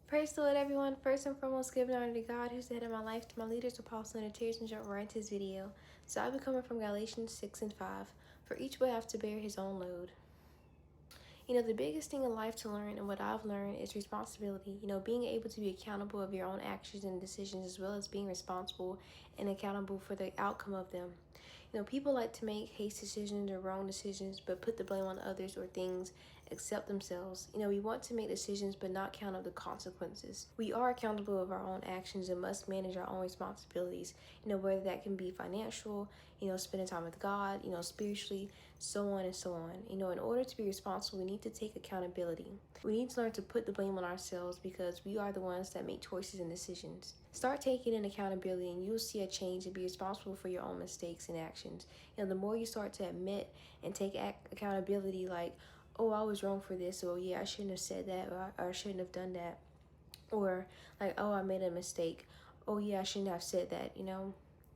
Praise the Lord, everyone. First and foremost, giving honor to God, who's the head of my life, to my leaders, apostles, and tears, and jump right into this video. So I'll be coming from Galatians 6 and 5. For each will have to bear his own load. The biggest thing in life to learn, and what I've learned, is responsibility. Being able to be accountable of your own actions and decisions, as well as being responsible and accountable for the outcome of them. People like to make hasty decisions or wrong decisions, but put the blame on others or things except themselves. We want to make decisions, but not count up the consequences. We are accountable of our own actions and must manage our own responsibilities, whether that can be financial, spending time with God, spiritually, so on and so on. In order to be responsible, we need to take accountability. We need to learn to put the blame on ourselves because we are the ones that make choices and decisions. Start taking in accountability and you'll see a change and be responsible for your own mistakes and actions. The more you start to admit and take accountability, like, oh, I was wrong for this, or yeah, I shouldn't have said that, or I shouldn't have done that, or like, oh, I made a mistake, oh yeah, I shouldn't have said that.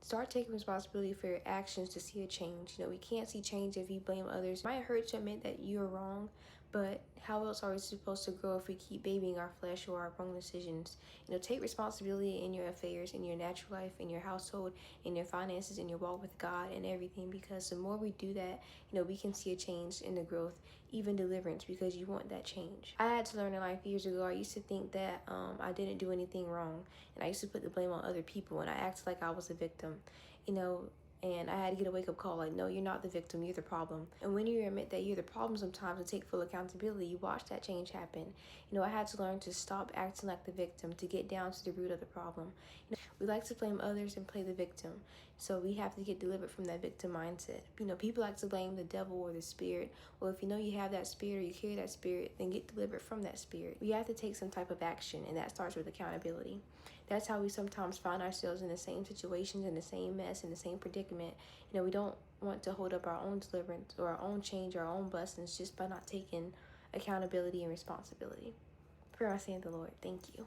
Start taking responsibility for your actions to see a change. We can't see change if you blame others. It might hurt to admit that you're wrong, but how else are we supposed to grow if we keep babying our flesh or our wrong decisions? Take responsibility in your affairs, in your natural life, in your household, in your finances, in your walk with God, and everything, because the more we do that, we can see a change in the growth, even deliverance, because you want that change. I had to learn in life years ago. I used to think that I didn't do anything wrong, and I used to put the blame on other people, and I acted like I was a victim. And I had to get a wake-up call, like, no, you're not the victim, you're the problem. And when you admit that you're the problem sometimes and take full accountability, you watch that change happen. I had to learn to stop acting like the victim, to get down to the root of the problem. We like to blame others and play the victim, so we have to get delivered from that victim mindset. People like to blame the devil or the spirit. Well, if you know you have that spirit or you carry that spirit, then get delivered from that spirit. We have to take some type of action, and that starts with accountability. That's how we sometimes find ourselves in the same situations, in the same mess, in the same predicament. We don't want to hold up our own deliverance or our own change, our own blessings, just by not taking accountability and responsibility. For our saying the Lord, thank you.